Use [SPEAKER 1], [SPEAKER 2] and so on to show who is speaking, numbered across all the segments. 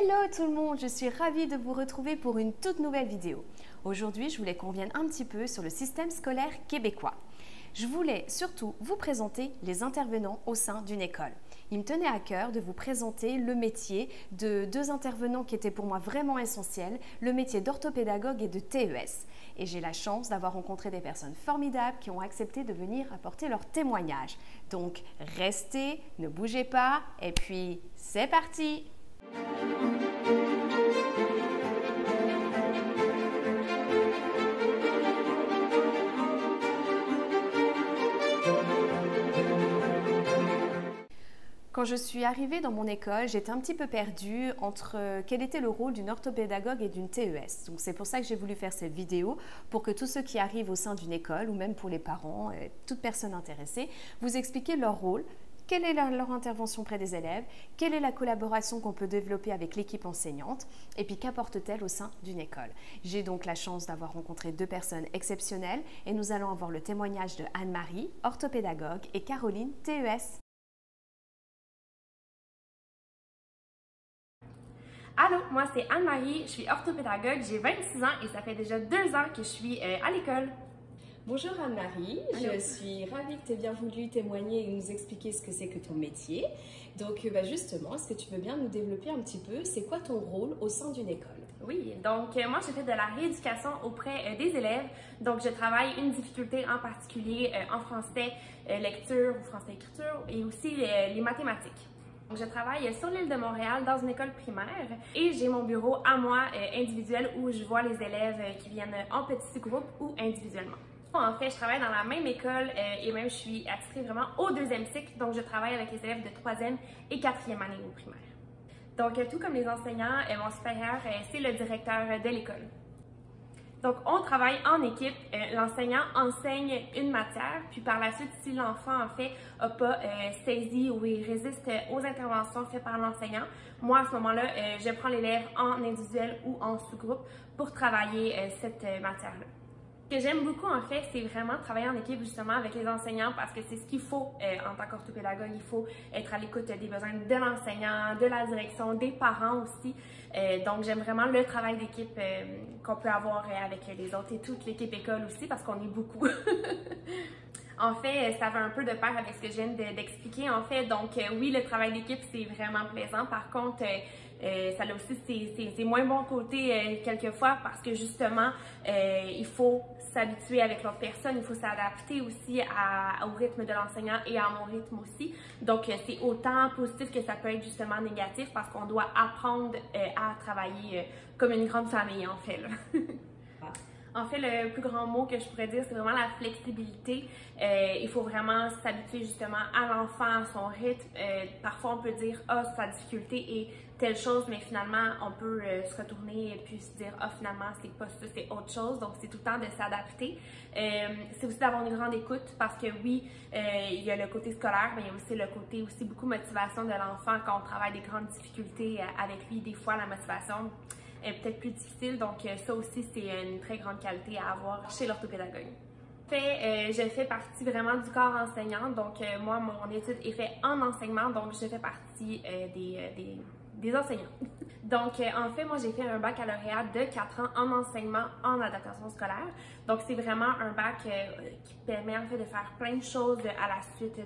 [SPEAKER 1] Hello tout le monde, je suis ravie de vous retrouver pour une toute nouvelle vidéo. Aujourd'hui, je voulais qu'on vienne un petit peu sur le système scolaire québécois. Je voulais surtout vous présenter les intervenants au sein d'une école. Il me tenait à cœur de vous présenter le métier de deux intervenants qui étaient pour moi vraiment essentiels, le métier d'orthopédagogue et de TES. Et j'ai la chance d'avoir rencontré des personnes formidables qui ont accepté de venir apporter leur témoignage. Donc restez, ne bougez pas et puis c'est parti! Quand je suis arrivée dans mon école, j'étais un petit peu perdue entre quel était le rôle d'une orthopédagogue et d'une TES. Donc c'est pour ça que j'ai voulu faire cette vidéo, pour que tous ceux qui arrivent au sein d'une école, ou même pour les parents, toute personne intéressée, vous expliquer leur rôle, quelle est leur intervention près des élèves, quelle est la collaboration qu'on peut développer avec l'équipe enseignante, et puis qu'apporte-t-elle au sein d'une école. J'ai donc la chance d'avoir rencontré deux personnes exceptionnelles, et nous allons avoir le témoignage de Anne-Marie, orthopédagogue, et Caroline, TES.
[SPEAKER 2] Allô, moi c'est Anne-Marie, je suis orthopédagogue, j'ai 26 ans et ça fait déjà 2 ans que je suis à l'école.
[SPEAKER 1] Bonjour Anne-Marie, je suis ravie que tu aies bien voulu témoigner et nous expliquer ce que c'est que ton métier. Donc justement, est-ce que tu veux bien nous développer un petit peu, c'est quoi ton rôle au sein d'une école?
[SPEAKER 2] Oui, donc moi je fais de la rééducation auprès des élèves. Donc je travaille une difficulté en particulier en français lecture ou français écriture et aussi les mathématiques. Je travaille sur l'île de Montréal dans une école primaire et j'ai mon bureau à moi individuel où je vois les élèves qui viennent en petits groupes ou individuellement. En fait, je travaille dans la même école et même je suis attirée vraiment au 2e cycle, donc je travaille avec les élèves de 3e et 4e année au primaire. Donc tout comme les enseignants, mon supérieur, c'est le directeur de l'école. Donc, on travaille en équipe. L'enseignant enseigne une matière, puis par la suite, si l'enfant, en fait, n'a pas saisi ou il résiste aux interventions faites par l'enseignant, moi, à ce moment-là, je prends l'élève en individuel ou en sous-groupe pour travailler cette matière-là. Ce que j'aime beaucoup, en fait, c'est vraiment travailler en équipe, justement, avec les enseignants parce que c'est ce qu'il faut en tant qu'orthopédagogue. Il faut être à l'écoute des besoins de l'enseignant, de la direction, des parents aussi. Donc, j'aime vraiment le travail d'équipe qu'on peut avoir avec les autres et toute l'équipe école aussi parce qu'on est beaucoup. En fait, ça va un peu de pair avec ce que je viens d'expliquer, en fait. Donc, oui, le travail d'équipe, c'est vraiment plaisant. Par contre, ça a aussi ses moins bons côtés quelquefois parce que justement, il faut s'habituer avec l'autre personne, il faut s'adapter aussi au rythme de l'enseignant et à mon rythme aussi. Donc, c'est autant positif que ça peut être justement négatif parce qu'on doit apprendre à travailler comme une grande famille, en fait, là. En fait, le plus grand mot que je pourrais dire, c'est vraiment la flexibilité. Il faut vraiment s'habituer justement à l'enfant, à son rythme. Parfois, on peut dire « Ah, sa difficulté est telle chose », mais finalement, on peut se retourner et puis se dire « Ah, finalement, c'est pas ça, c'est autre chose ». Donc, c'est tout le temps de s'adapter. C'est aussi d'avoir une grande écoute parce que oui, il y a le côté scolaire, mais il y a aussi le côté aussi beaucoup motivation de l'enfant quand on travaille des grandes difficultés avec lui. Des fois, la motivation est peut-être plus difficile, donc ça aussi c'est une très grande qualité à avoir chez l'orthopédagogue. Je fais partie vraiment du corps enseignant, donc moi mon étude est faite en enseignement, donc je fais partie des enseignants. Donc en fait moi j'ai fait un baccalauréat de 4 ans en enseignement en adaptation scolaire, donc c'est vraiment un bac qui permet en fait de faire plein de choses à la suite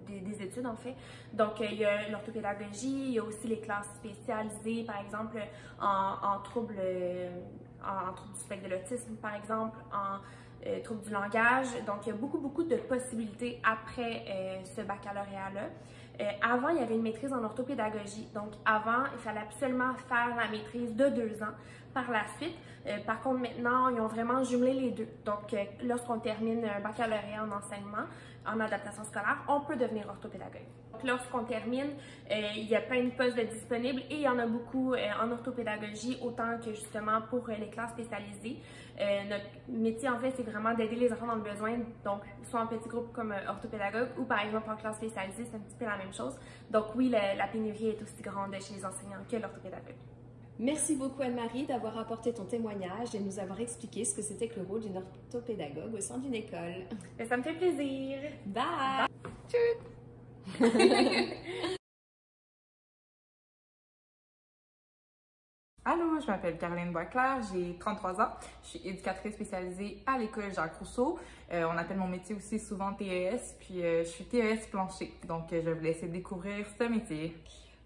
[SPEAKER 2] des études en fait. Donc il y a l'orthopédagogie, il y a aussi les classes spécialisées par exemple en troubles du spectre de l'autisme par exemple, en troubles du langage. Donc, il y a beaucoup de possibilités après ce baccalauréat-là. Avant, il y avait une maîtrise en orthopédagogie. Donc, avant, il fallait absolument faire la maîtrise de 2 ans par la suite. Par contre, maintenant, ils ont vraiment jumelé les deux. Donc, lorsqu'on termine un baccalauréat en enseignement, en adaptation scolaire, on peut devenir orthopédagogue. Donc, lorsqu'on termine, il y a plein de postes disponibles et il y en a beaucoup en orthopédagogie, autant que justement pour les classes spécialisées. Notre métier, en fait, c'est vraiment d'aider les enfants dans le besoin, donc soit en petits groupes comme orthopédagogue ou par exemple en classe spécialisée, c'est un petit peu la même chose. Donc oui, la pénurie est aussi grande chez les enseignants que l'orthopédagogue.
[SPEAKER 1] Merci beaucoup Anne-Marie d'avoir apporté ton témoignage et nous avoir expliqué ce que c'était que le rôle d'une orthopédagogue au sein d'une école.
[SPEAKER 2] Ça me fait plaisir.
[SPEAKER 1] Bye!
[SPEAKER 2] Bye.
[SPEAKER 3] Allô, je m'appelle Caroline Boisclair, j'ai 33 ans, je suis éducatrice spécialisée à l'école Jacques-Rousseau. On appelle mon métier aussi souvent TES, puis je suis TES plancher, donc je vais vous laisser découvrir ce métier.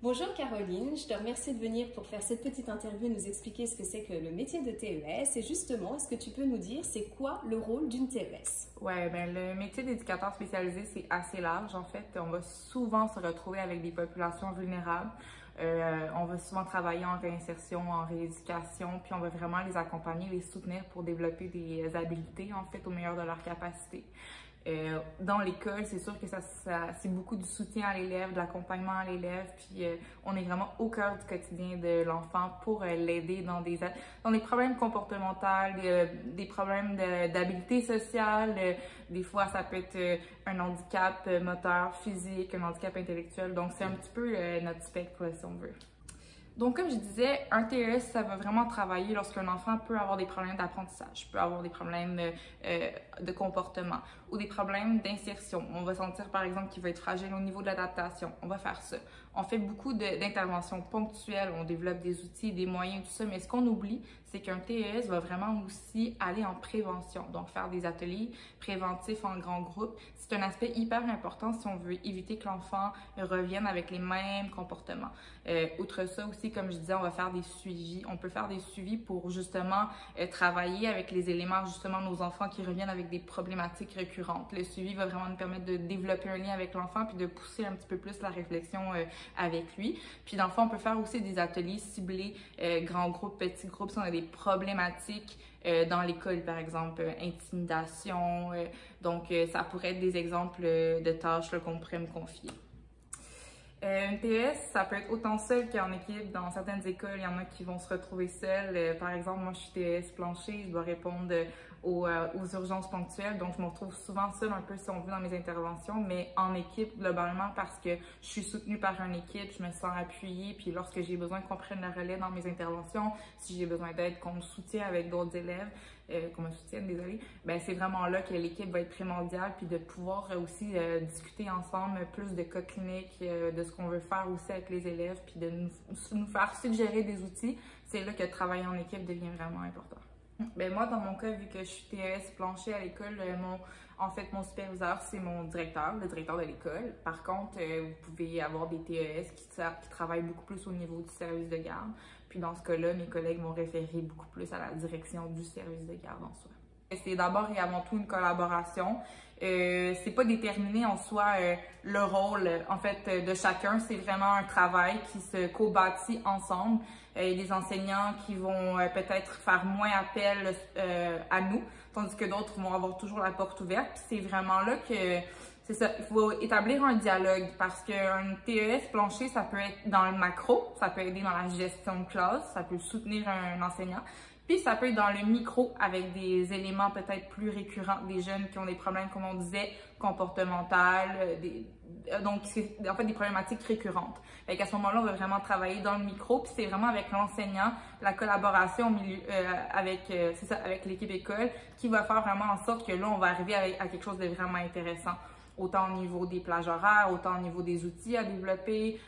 [SPEAKER 1] Bonjour Caroline, je te remercie de venir pour faire cette petite interview et nous expliquer ce que c'est que le métier de TES. Et justement, est-ce que tu peux nous dire c'est quoi le rôle d'une TES?
[SPEAKER 3] Ouais, ben le métier d'éducateur spécialisé, c'est assez large. En fait, on va souvent se retrouver avec des populations vulnérables. On va souvent travailler en réinsertion, en rééducation, puis on va vraiment les accompagner, les soutenir pour développer des habiletés, en fait, au meilleur de leurs capacités. Dans l'école, c'est sûr que c'est beaucoup du soutien à l'élève, de l'accompagnement à l'élève, puis on est vraiment au cœur du quotidien de l'enfant pour l'aider dans des problèmes comportementaux, des problèmes d'habileté sociale. Des fois, ça peut être un handicap moteur, physique, un handicap intellectuel. Donc, c'est un petit peu notre spectre, si on veut. Donc, comme je disais, un TES, ça va vraiment travailler lorsqu'un enfant peut avoir des problèmes d'apprentissage, peut avoir des problèmes de comportement ou des problèmes d'insertion. On va sentir, par exemple, qu'il va être fragile au niveau de l'adaptation. On va faire ça. On fait beaucoup d'interventions ponctuelles, on développe des outils, des moyens, tout ça, mais ce qu'on oublie, c'est qu'un TES va vraiment aussi aller en prévention, donc faire des ateliers préventifs en grand groupe. C'est un aspect hyper important si on veut éviter que l'enfant revienne avec les mêmes comportements. Outre ça aussi, comme je disais, on va faire des suivis. On peut faire des suivis pour justement travailler avec les éléments, justement, nos enfants qui reviennent avec des problématiques récurrentes. Le suivi va vraiment nous permettre de développer un lien avec l'enfant puis de pousser un petit peu plus la réflexion avec lui. Puis dans le fond, on peut faire aussi des ateliers ciblés, grands groupes, petits groupes, si on a des problématiques dans l'école, par exemple, intimidation. Donc, ça pourrait être des exemples de tâches qu'on pourrait me confier. Une TES, ça peut être autant seul qu'en équipe. Dans certaines écoles, il y en a qui vont se retrouver seuls. Par exemple, moi, je suis TES plancher, je dois répondre aux urgences ponctuelles. Donc, je me retrouve souvent seule un peu, si on veut, dans mes interventions, mais en équipe, globalement, parce que je suis soutenue par une équipe, je me sens appuyée. Puis lorsque j'ai besoin qu'on prenne le relais dans mes interventions, si j'ai besoin d'aide, qu'on me soutienne avec d'autres élèves, qu'on me soutienne, désolée, ben c'est vraiment là que l'équipe va être primordiale, puis de pouvoir aussi discuter ensemble plus de cas cliniques, de ce qu'on veut faire aussi avec les élèves, puis de nous faire suggérer des outils. C'est là que travailler en équipe devient vraiment important. Ben moi, dans mon cas, vu que je suis TES plancher à l'école, mon superviseur, c'est mon directeur, le directeur de l'école. Par contre, vous pouvez avoir des TES qui travaillent beaucoup plus au niveau du service de garde. Puis dans ce cas-là, mes collègues vont référer beaucoup plus à la direction du service de garde en soi. C'est d'abord et avant tout une collaboration. C'est pas déterminé en soi le rôle en fait de chacun, c'est vraiment un travail qui se co-bâtit ensemble. Il y a des enseignants qui vont peut-être faire moins appel à nous, tandis que d'autres vont avoir toujours la porte ouverte. Puis c'est vraiment là que c'est ça, il faut établir un dialogue parce qu'un TES plancher, ça peut être dans le macro, ça peut aider dans la gestion de classe, ça peut soutenir un enseignant. Puis ça peut être dans le micro avec des éléments peut-être plus récurrents, des jeunes qui ont des problèmes, comme on disait, comportementaux, donc c'est en fait des problématiques récurrentes. Fait qu'à ce moment-là, on va vraiment travailler dans le micro, puis c'est vraiment avec l'enseignant, la collaboration au milieu, avec l'équipe école qui va faire vraiment en sorte que là, on va arriver à quelque chose de vraiment intéressant. Autant au niveau des plages horaires, autant au niveau des outils à développer,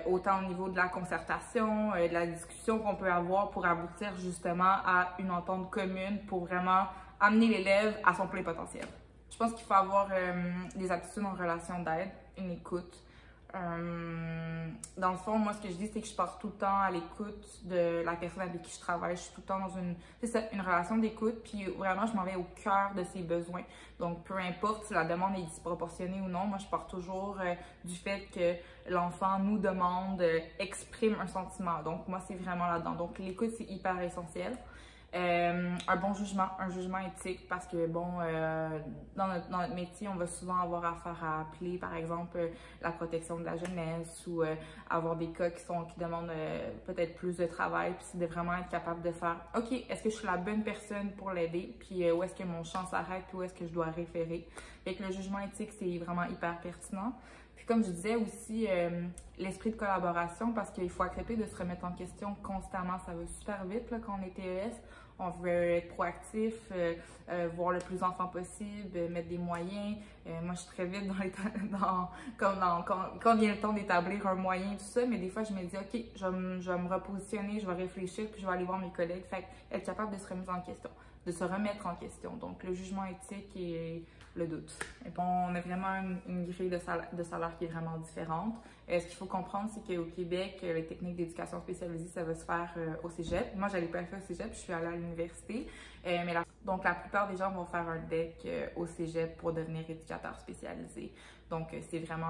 [SPEAKER 3] autant au niveau de la concertation, de la discussion qu'on peut avoir pour aboutir justement à une entente commune pour vraiment amener l'élève à son plein potentiel. Je pense qu'il faut avoir des aptitudes en relation d'aide, une écoute. Dans le fond, moi, ce que je dis, c'est que je pars tout le temps à l'écoute de la personne avec qui je travaille. Je suis tout le temps dans une relation d'écoute, puis vraiment, je m'en vais au cœur de ses besoins. Donc, peu importe si la demande est disproportionnée ou non, moi, je pars toujours du fait que l'enfant nous demande, exprime un sentiment. Donc, moi, c'est vraiment là-dedans. Donc, l'écoute, c'est hyper essentiel. Un bon jugement, un jugement éthique, parce que bon, dans notre métier, on va souvent avoir affaire à appeler, par exemple, la protection de la jeunesse ou avoir des cas qui demandent peut-être plus de travail, puis c'est de vraiment être capable de faire, OK, est-ce que je suis la bonne personne pour l'aider, puis où est-ce que mon champ s'arrête, puis où est-ce que je dois référer. Fait que le jugement éthique, c'est vraiment hyper pertinent. Puis comme je disais aussi, l'esprit de collaboration parce qu'il faut accepter de se remettre en question constamment. Ça va super vite là, quand on est TES. On veut être proactif, voir le plus d'enfants possible, mettre des moyens. Moi, je suis très vite quand vient le temps d'établir un moyen, tout ça, mais des fois, je me dis, OK, je vais me repositionner, je vais réfléchir, puis je vais aller voir mes collègues. Fait être capable de se remettre en question, de se remettre en question. Donc, le jugement éthique et le doute. Et bon, on a vraiment une grille de salaire qui est vraiment différente. Ce qu'il faut comprendre, c'est qu'au Québec, les techniques d'éducation spécialisée, ça va se faire au cégep. Moi, je n'allais pas le faire au cégep, je suis allée à l'université. Donc, la plupart des gens vont faire un DEC au cégep pour devenir éducateur spécialisé. Donc, c'est vraiment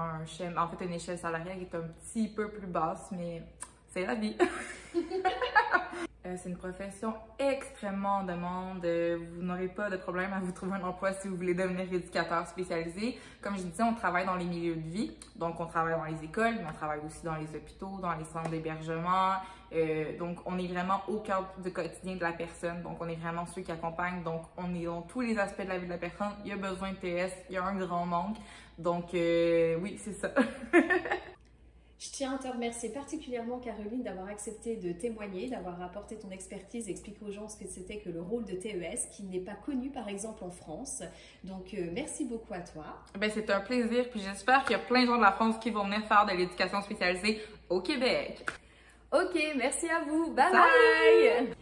[SPEAKER 3] une échelle salariale qui est un petit peu plus basse, mais c'est la vie. C'est une profession extrêmement en demande. Vous n'aurez pas de problème à vous trouver un emploi si vous voulez devenir éducateur spécialisé. Comme je disais, on travaille dans les milieux de vie. Donc, on travaille dans les écoles, mais on travaille aussi dans les hôpitaux, dans les centres d'hébergement. Donc, on est vraiment au cœur du quotidien de la personne. Donc, on est vraiment ceux qui accompagnent. Donc, on est dans tous les aspects de la vie de la personne. Il y a besoin de TS, il y a un grand manque. Donc, oui, c'est ça.
[SPEAKER 1] Je tiens à te remercier particulièrement, Caroline, d'avoir accepté de témoigner, d'avoir apporté ton expertise, expliquer aux gens ce que c'était que le rôle de TES, qui n'est pas connu par exemple en France. Donc, merci beaucoup à toi.
[SPEAKER 3] Ben, c'est un plaisir, puis j'espère qu'il y a plein de gens de la France qui vont venir faire de l'éducation spécialisée au Québec.
[SPEAKER 1] Ok, merci à vous. Bye bye!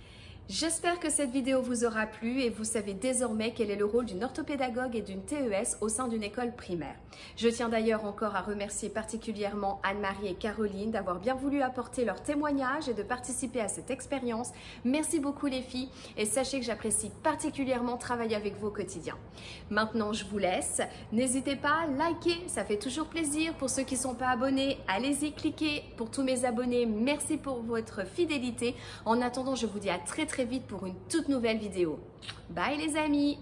[SPEAKER 1] J'espère que cette vidéo vous aura plu et vous savez désormais quel est le rôle d'une orthopédagogue et d'une TES au sein d'une école primaire. Je tiens d'ailleurs encore à remercier particulièrement Anne-Marie et Caroline d'avoir bien voulu apporter leur témoignage et de participer à cette expérience. Merci beaucoup les filles et sachez que j'apprécie particulièrement travailler avec vous au quotidien. Maintenant je vous laisse. N'hésitez pas à liker, ça fait toujours plaisir. Pour ceux qui ne sont pas abonnés, allez-y, cliquez. Pour tous mes abonnés, merci pour votre fidélité. En attendant, je vous dis à très vite pour une toute nouvelle vidéo. Bye les amis!